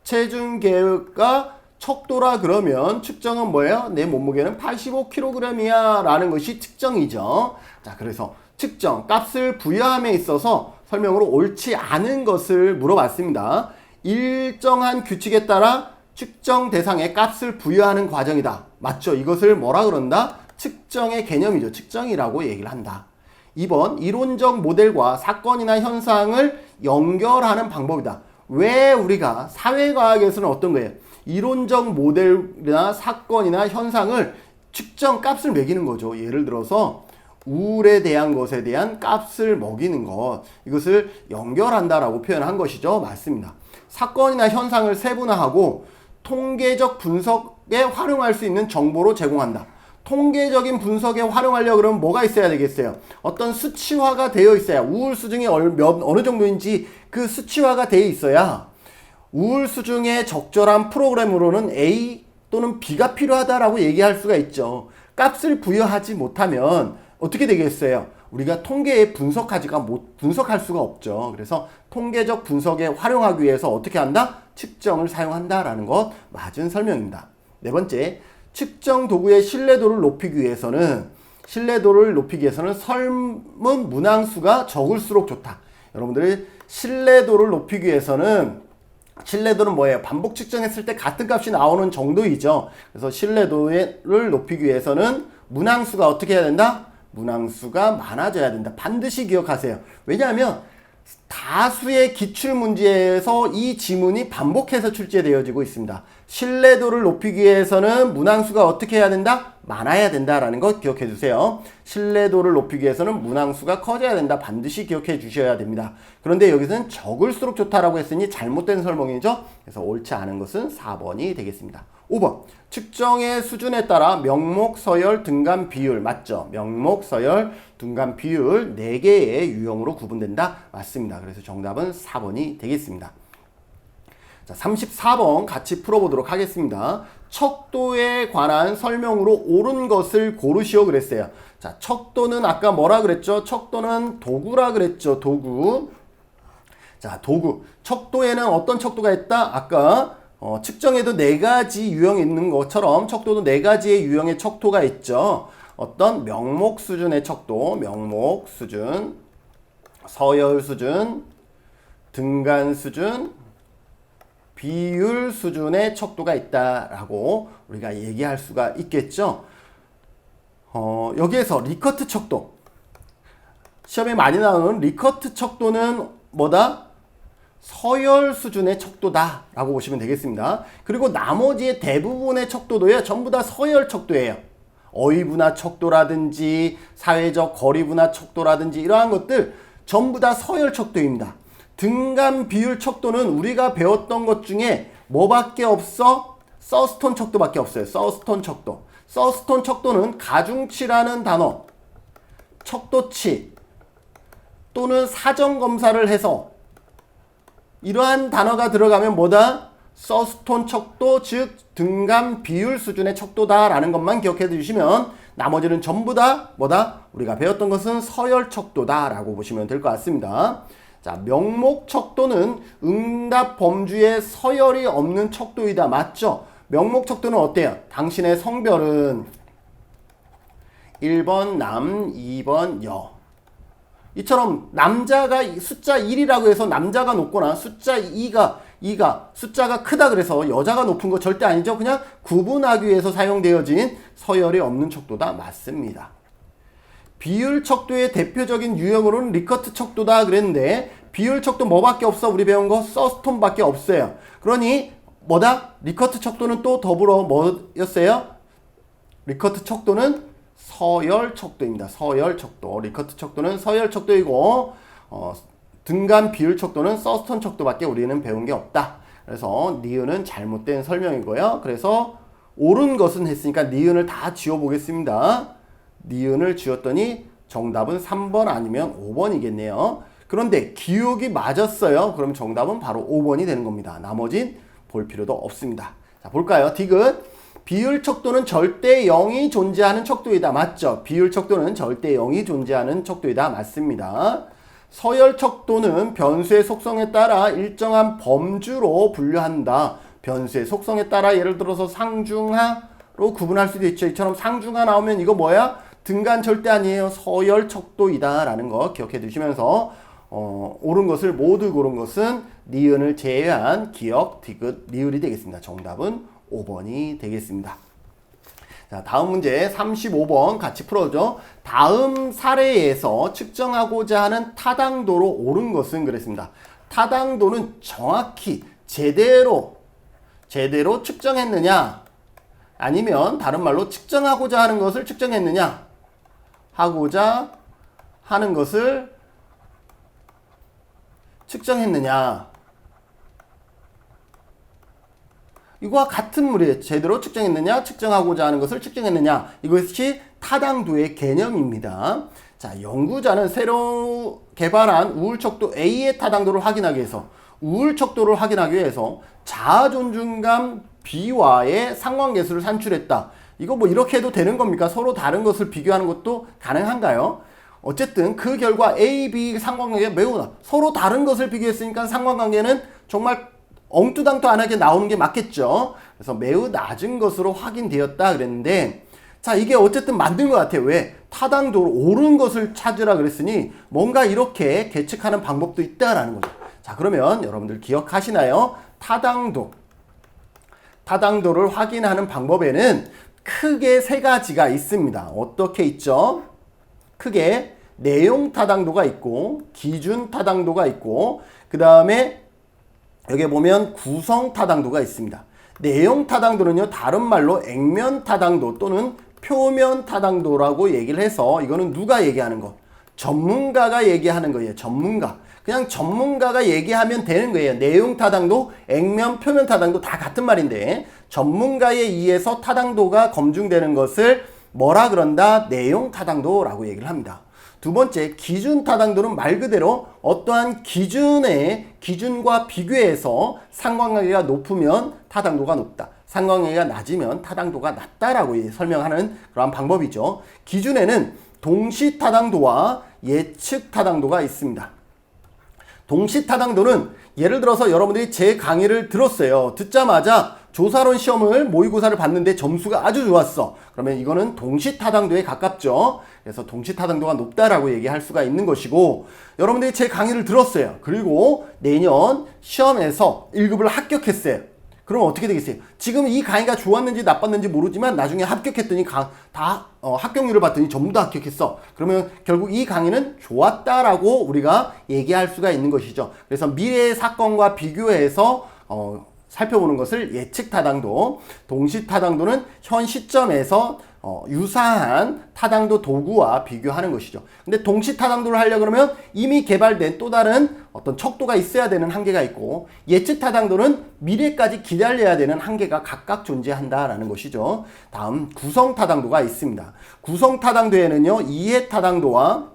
체중계가 척도라 그러면 측정은 뭐예요? 내 몸무게는 85kg이야 라는 것이 측정이죠. 자, 그래서 측정, 값을 부여함에 있어서 설명으로 옳지 않은 것을 물어봤습니다. 일정한 규칙에 따라 측정 대상에 값을 부여하는 과정이다. 맞죠? 이것을 뭐라 그런다? 측정의 개념이죠. 측정이라고 얘기를 한다. 2번, 이론적 모델과 사건이나 현상을 연결하는 방법이다. 왜 우리가 사회과학에서는 어떤 거예요? 이론적 모델이나 사건이나 현상을 측정 값을 매기는 거죠. 예를 들어서 우울에 대한 것에 대한 값을 먹이는 것, 이것을 연결한다라고 표현한 것이죠. 맞습니다. 사건이나 현상을 세분화하고 통계적 분석에 활용할 수 있는 정보로 제공한다. 통계적인 분석에 활용하려고 그러면 뭐가 있어야 되겠어요? 어떤 수치화가 되어 있어야, 우울 수준이 어느 정도인지 그 수치화가 되어 있어야 우울 수준의 적절한 프로그램으로는 A 또는 B가 필요하다라고 얘기할 수가 있죠. 값을 부여하지 못하면 어떻게 되겠어요? 우리가 통계에 분석할 수가 없죠. 그래서 통계적 분석에 활용하기 위해서 어떻게 한다? 측정을 사용한다라는 것 맞은 설명입니다. 네 번째, 측정 도구의 신뢰도를 높이기 위해서는 설문 문항수가 적을수록 좋다. 여러분들이 신뢰도를 높이기 위해서는 신뢰도는 뭐예요? 반복 측정했을 때 같은 값이 나오는 정도이죠. 그래서 신뢰도를 높이기 위해서는 문항수가 어떻게 해야 된다? 문항수가 많아져야 된다. 반드시 기억하세요. 왜냐하면 다수의 기출문제에서 이 지문이 반복해서 출제되어지고 있습니다. 신뢰도를 높이기 위해서는 문항수가 어떻게 해야 된다? 많아야 된다라는 것 기억해 주세요. 신뢰도를 높이기 위해서는 문항수가 커져야 된다. 반드시 기억해 주셔야 됩니다. 그런데 여기서는 적을수록 좋다라고 했으니 잘못된 설명이죠. 그래서 옳지 않은 것은 4번이 되겠습니다. 5번, 측정의 수준에 따라 명목, 서열, 등간 비율 맞죠? 명목, 서열, 등간 비율 4개의 유형으로 구분된다. 맞습니다. 그래서 정답은 4번이 되겠습니다. 자, 34번 같이 풀어보도록 하겠습니다. 척도에 관한 설명으로 옳은 것을 고르시오 그랬어요. 자, 척도는 아까 뭐라 그랬죠? 척도는 도구라 그랬죠. 도구. 자, 도구. 척도에는 어떤 척도가 있다? 아까 측정에도 4가지 유형이 있는 것처럼 척도도 4가지의 유형의 척도가 있죠. 어떤 명목 수준의 척도, 명목 수준, 서열 수준, 등간 수준, 비율 수준의 척도가 있다라고 우리가 얘기할 수가 있겠죠. 여기에서 리커트 척도, 시험에 많이 나오는 리커트 척도는 뭐다? 서열 수준의 척도다 라고 보시면 되겠습니다. 그리고 나머지의 대부분의 척도도요, 전부 다 서열 척도예요. 어휘분화 척도라든지 사회적 거리분화 척도라든지 이러한 것들 전부 다 서열 척도입니다. 등간 비율 척도는 우리가 배웠던 것 중에 뭐밖에 없어? 서스톤 척도밖에 없어요. 서스톤 척도. 서스톤 척도는 가중치라는 단어, 척도치 또는 사전검사를 해서 이러한 단어가 들어가면 뭐다? 서스톤 척도, 즉 등간 비율 수준의 척도다라는 것만 기억해 두시면 나머지는 전부 다 뭐다? 우리가 배웠던 것은 서열 척도다라고 보시면 될 것 같습니다. 자, 명목 척도는 응답 범주에 서열이 없는 척도이다. 맞죠? 명목 척도는 어때요? 당신의 성별은 1번 남, 2번 여. 이처럼 남자가 숫자 1이라고 해서 남자가 높거나 숫자 2가 숫자가 크다 그래서 여자가 높은 거 절대 아니죠. 그냥 구분하기 위해서 사용되어진 서열이 없는 척도다. 맞습니다. 비율 척도의 대표적인 유형으로는 리커트 척도다 그랬는데 비율 척도 뭐밖에 없어? 우리 배운 거 서스톤밖에 없어요. 그러니 뭐다? 리커트 척도는 또 더불어 뭐였어요? 리커트 척도는 서열 척도입니다. 서열 척도. 리커트 척도는 서열 척도이고 등간 비율 척도는 서스톤 척도밖에 우리는 배운 게 없다. 그래서 니은은 잘못된 설명이고요. 그래서 옳은 것은 했으니까 니은을 다 지워보겠습니다. 니은을 지웠더니 정답은 3번 아니면 5번이겠네요. 그런데 기억이 맞았어요. 그럼 정답은 바로 5번이 되는 겁니다. 나머진 볼 필요도 없습니다. 자, 볼까요? 디귿. 비율 척도는 절대 0이 존재하는 척도이다. 맞죠? 비율 척도는 절대 0이 존재하는 척도이다. 맞습니다. 서열 척도는 변수의 속성에 따라 일정한 범주로 분류한다. 변수의 속성에 따라 예를 들어서 상중하로 구분할 수도 있죠. 이처럼 상중하 나오면 이거 뭐야? 등간 절대 아니에요. 서열 척도이다 라는 거 기억해 두시면서 옳은 것을 모두 고른 것은 니은을 제외한 기역, 디귿, 리을이 되겠습니다. 정답은 5번이 되겠습니다. 자, 다음 문제 35번 같이 풀어줘. 다음 사례에서 측정하고자 하는 타당도로 옳은 것은 그랬습니다. 타당도는 정확히 제대로 측정했느냐 아니면 다른 말로 측정하고자 하는 것을 측정했느냐 하고자 하는 것을 측정했느냐 이거와 같은 물이에요. 제대로 측정했느냐 측정하고자 하는 것을 측정했느냐 이것이 타당도의 개념입니다. 자, 연구자는 새로 개발한 우울척도 A의 타당도를 확인하기 위해서 우울척도를 확인하기 위해서 자아존중감 B와의 상관계수를 산출했다. 이거 뭐 이렇게 해도 되는 겁니까? 서로 다른 것을 비교하는 것도 가능한가요? 어쨌든 그 결과 A, B 상관관계가 매우 서로 다른 것을 비교했으니까 상관관계는 정말 엉뚜당뚜안하게 나오는 게 맞겠죠. 그래서 매우 낮은 것으로 확인되었다 그랬는데 자, 이게 어쨌든 만든 것 같아요. 왜? 타당도로 옳은 것을 찾으라 그랬으니 뭔가 이렇게 계측하는 방법도 있다라는 거죠. 자, 그러면 여러분들 기억하시나요? 타당도를 확인하는 방법에는 크게 세 가지가 있습니다. 어떻게 있죠? 크게 내용 타당도가 있고 기준 타당도가 있고 그 다음에 여기 보면 구성 타당도가 있습니다. 내용 타당도는요, 다른 말로 액면 타당도 또는 표면 타당도라고 얘기를 해서 이거는 누가 얘기하는 거? 전문가가 얘기하는 거예요. 전문가. 그냥 전문가가 얘기하면 되는 거예요. 내용 타당도, 액면, 표면 타당도 다 같은 말인데 전문가에 의해서 타당도가 검증되는 것을 뭐라 그런다? 내용 타당도라고 얘기를 합니다. 두 번째, 기준 타당도는 말 그대로 어떠한 기준과 비교해서 상관관계가 높으면 타당도가 높다. 상관관계가 낮으면 타당도가 낮다라고 설명하는 그러한 방법이죠. 기준에는 동시 타당도와 예측 타당도가 있습니다. 동시 타당도는 예를 들어서 여러분들이 제 강의를 들었어요. 듣자마자 조사론 시험을 모의고사를 봤는데 점수가 아주 좋았어. 그러면 이거는 동시 타당도에 가깝죠. 그래서 동시 타당도가 높다라고 얘기할 수가 있는 것이고 여러분들이 제 강의를 들었어요. 그리고 내년 시험에서 1급을 합격했어요. 그럼 어떻게 되겠어요? 지금 이 강의가 좋았는지 나빴는지 모르지만 나중에 합격했더니 합격률을 봤더니 전부 다 합격했어. 그러면 결국 이 강의는 좋았다라고 우리가 얘기할 수가 있는 것이죠. 그래서 미래의 사건과 비교해서 살펴보는 것을 예측 타당도, 동시 타당도는 현 시점에서 유사한 타당도 도구와 비교하는 것이죠. 근데 동시 타당도를 하려고 그러면 이미 개발된 또 다른 어떤 척도가 있어야 되는 한계가 있고 예측 타당도는 미래까지 기다려야 되는 한계가 각각 존재한다라는 것이죠. 다음 구성 타당도가 있습니다. 구성 타당도에는요, 이해 타당도와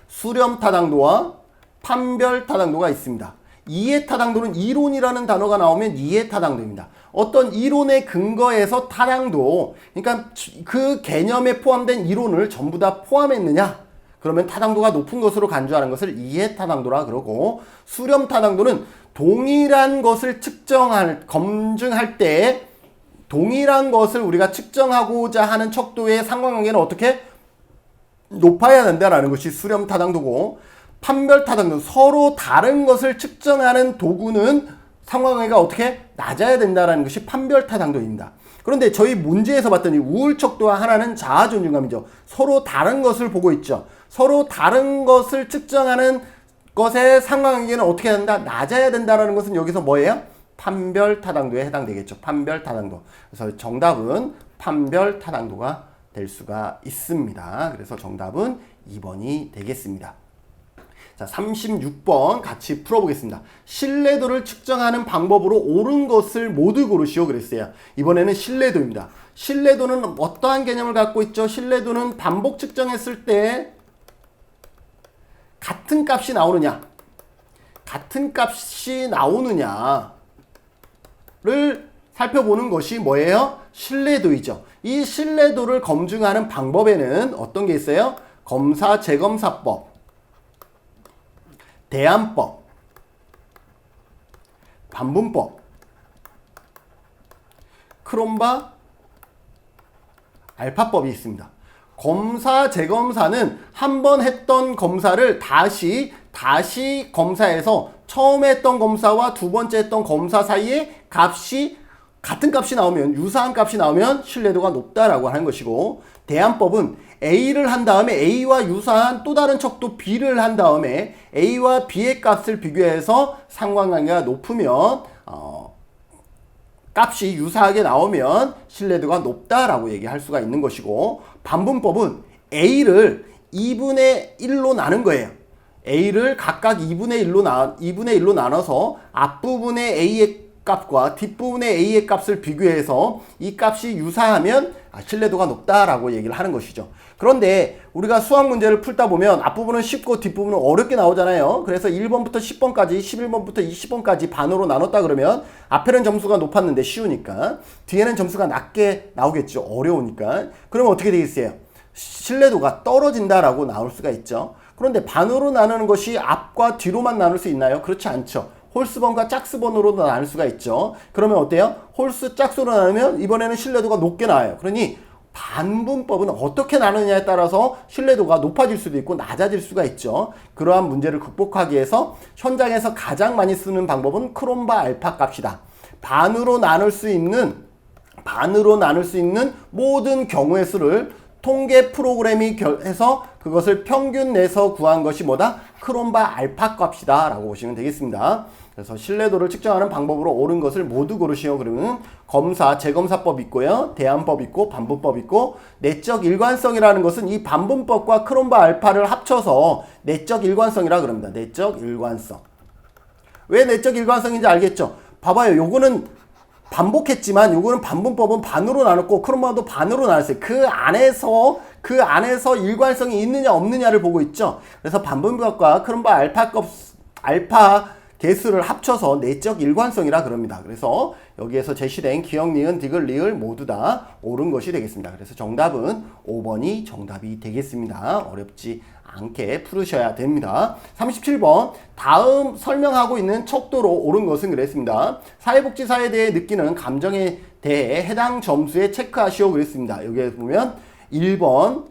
수렴 타당도와 판별 타당도가 있습니다. 이해 타당도는 이론이라는 단어가 나오면 이해 타당도입니다. 어떤 이론에 근거해서 타당도, 그러니까 그 개념에 포함된 이론을 전부 다 포함했느냐? 그러면 타당도가 높은 것으로 간주하는 것을 이해 타당도라 그러고, 수렴 타당도는 동일한 것을 검증할 때 동일한 것을 우리가 측정하고자 하는 척도의 상관관계는 어떻게? 높아야 된다라는 것이 수렴 타당도고, 판별 타당도, 서로 다른 것을 측정하는 도구는 상관관계가 어떻게 낮아야 된다라는 것이 판별 타당도입니다. 그런데 저희 문제에서 봤더니 우울척도와 하나는 자아존중감이죠. 서로 다른 것을 보고 있죠. 서로 다른 것을 측정하는 것의 상관관계는 어떻게 된다? 낮아야 된다라는 것은 여기서 뭐예요? 판별 타당도에 해당되겠죠. 판별 타당도. 그래서 정답은 판별 타당도가 될 수가 있습니다. 그래서 정답은 2번이 되겠습니다. 자, 36번 같이 풀어보겠습니다. 신뢰도를 측정하는 방법으로 옳은 것을 모두 고르시오 그랬어요. 이번에는 신뢰도입니다. 신뢰도는 어떠한 개념을 갖고 있죠? 신뢰도는 반복 측정했을 때 같은 값이 나오느냐, 같은 값이 나오느냐를 살펴보는 것이 뭐예요? 신뢰도이죠. 이 신뢰도를 검증하는 방법에는 어떤 게 있어요? 검사 재검사법, 대안법, 반분법, 크롬바 알파법이 있습니다. 검사 재검사는 한 번 했던 검사를 다시 검사해서 처음에 했던 검사와 두 번째 했던 검사 사이에 값이 같은 값이 나오면, 유사한 값이 나오면 신뢰도가 높다라고 하는 것이고, 대안법은 A를 한 다음에 A와 유사한 또 다른 척도 B를 한 다음에 A와 B의 값을 비교해서 상관관계가 높으면 값이 유사하게 나오면 신뢰도가 높다라고 얘기할 수가 있는 것이고, 반분법은 A를 2분의 1로 나눈 거예요. A를 각각 2분의 1로 나눠서 앞부분의 A의 값과 뒷부분의 A의 값을 비교해서 이 값이 유사하면 신뢰도가 높다라고 얘기를 하는 것이죠. 그런데 우리가 수학 문제를 풀다 보면 앞부분은 쉽고 뒷부분은 어렵게 나오잖아요. 그래서 1번부터 10번까지, 11번부터 20번까지 반으로 나눴다 그러면 앞에는 점수가 높았는데 쉬우니까 뒤에는 점수가 낮게 나오겠죠. 어려우니까. 그러면 어떻게 되겠어요? 신뢰도가 떨어진다라고 나올 수가 있죠. 그런데 반으로 나누는 것이 앞과 뒤로만 나눌 수 있나요? 그렇지 않죠. 홀수번과 짝수번으로도 나눌 수가 있죠. 그러면 어때요? 홀수 짝수로 나누면 이번에는 신뢰도가 높게 나와요. 그러니 반분법은 어떻게 나누느냐에 따라서 신뢰도가 높아질 수도 있고 낮아질 수가 있죠. 그러한 문제를 극복하기 위해서 현장에서 가장 많이 쓰는 방법은 크롬바 알파 값이다. 반으로 나눌 수 있는 모든 경우의 수를 통계 프로그램이 해서 그것을 평균 내서 구한 것이 뭐다? 크롬바 알파 값이다 라고 보시면 되겠습니다. 그래서 신뢰도를 측정하는 방법으로 옳은 것을 모두 고르시오. 그러면 검사, 재검사법 있고요. 대안법 있고 반분법 있고, 내적 일관성이라는 것은 이 반분법과 크롬바 알파를 합쳐서 내적 일관성이라 그럽니다. 내적 일관성. 왜 내적 일관성인지 알겠죠? 봐봐요. 요거는 반복했지만 요거는 반분법은 반으로 나눴고 크롬바도 반으로 나눴어요. 그 안에서 일관성이 있느냐 없느냐를 보고 있죠. 그래서 반분법과 크롬바 알파 개수를 합쳐서 내적 일관성이라 그럽니다. 그래서 여기에서 제시된 기역, 니은, 디귿, 리을 모두 다 옳은 것이 되겠습니다. 그래서 정답은 5번이 정답이 되겠습니다. 어렵지 않게 풀으셔야 됩니다. 37번, 다음 설명하고 있는 척도로 옳은 것은 그랬습니다. 사회복지사에 대해 느끼는 감정에 대해 해당 점수에 체크하시오 그랬습니다. 여기에 보면 1번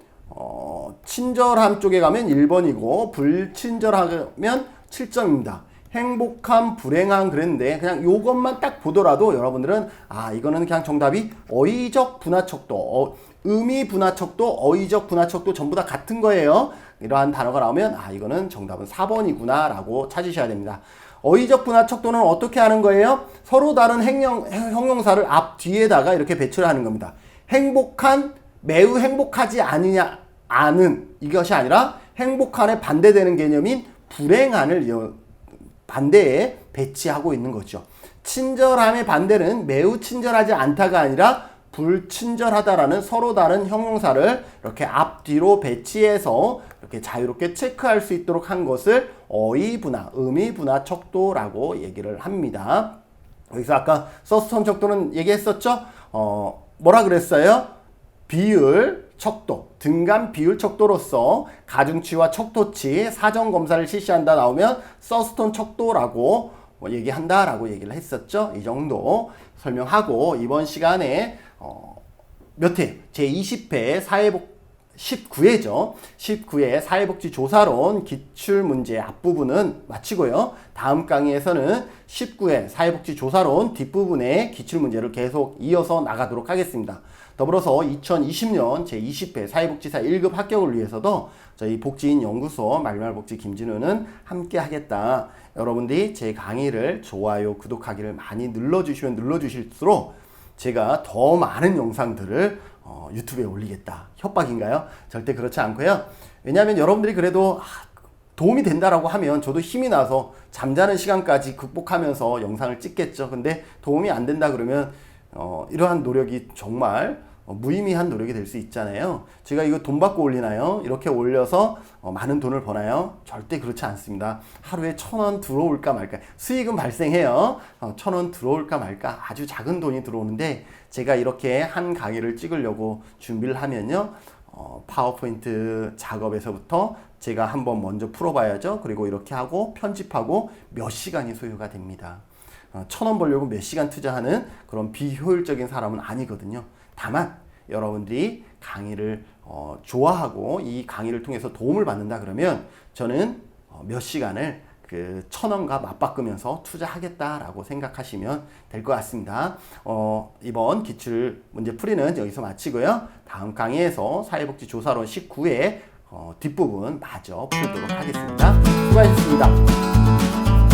친절함 쪽에 가면 1번이고 불친절하면 7점입니다. 행복함, 불행함 그랬는데 그냥 요것만 딱 보더라도 여러분들은 이거는 그냥 정답이 어휘적 분화척도, 의미 분화척도, 어휘적 분화척도 전부 다 같은 거예요. 이러한 단어가 나오면 이거는 정답은 4번이구나 라고 찾으셔야 됩니다. 어휘적 분화척도는 어떻게 하는 거예요? 서로 다른 형용사를 앞 뒤에다가 이렇게 배치를 하는 겁니다. 행복한, 매우 행복하지 않은 이것이 아니라 행복한에 반대되는 개념인 불행한을 반대에 배치하고 있는 거죠. 친절함의 반대는 매우 친절하지 않다가 아니라 불친절하다라는 서로 다른 형용사를 이렇게 앞뒤로 배치해서 이렇게 자유롭게 체크할 수 있도록 한 것을 어휘분화, 의미분화 척도라고 얘기를 합니다. 여기서 아까 서스톤 척도는 얘기했었죠? 뭐라 그랬어요? 비율 척도, 등간 비율 척도로서 가중치와 척도치 사전 검사를 실시한다 나오면 서스톤 척도라고 얘기한다라고 얘기를 했었죠. 이 정도 설명하고 이번 시간에 몇 회? 제20회 19회죠. 19회 사회복지조사론 기출문제 앞부분은 마치고요. 다음 강의에서는 19회 사회복지조사론 뒷부분의 기출문제를 계속 이어서 나가도록 하겠습니다. 더불어서 2020년 제20회 사회복지사 1급 합격을 위해서도 저희 복지인연구소 말말복지 김진우는 함께 하겠다. 여러분들이 제 강의를 좋아요, 구독하기를 많이 눌러주시면 눌러주실수록 제가 더 많은 영상들을 유튜브에 올리겠다. 협박인가요? 절대 그렇지 않고요. 왜냐하면 여러분들이 그래도 도움이 된다라고 하면 저도 힘이 나서 잠자는 시간까지 극복하면서 영상을 찍겠죠. 근데 도움이 안 된다 그러면 이러한 노력이 정말 무의미한 노력이 될 수 있잖아요. 제가 이거 돈 받고 올리나요? 이렇게 올려서 많은 돈을 버나요? 절대 그렇지 않습니다. 하루에 1,000원 들어올까 말까. 수익은 발생해요. 1,000원 들어올까 말까. 아주 작은 돈이 들어오는데 제가 이렇게 한 강의를 찍으려고 준비를 하면요. 파워포인트 작업에서부터 제가 한번 먼저 풀어봐야죠. 그리고 이렇게 하고 편집하고 몇 시간이 소요가 됩니다. 1,000원 벌려고 몇 시간 투자하는 그런 비효율적인 사람은 아니거든요. 다만 여러분들이 강의를 좋아하고 이 강의를 통해서 도움을 받는다 그러면 저는 몇 시간을 그 1,000원과 맞바꾸면서 투자하겠다라고 생각하시면 될 것 같습니다. 이번 기출 문제 풀이는 여기서 마치고요. 다음 강의에서 사회복지조사론 19회 뒷부분 마저 풀도록 하겠습니다. 수고하셨습니다.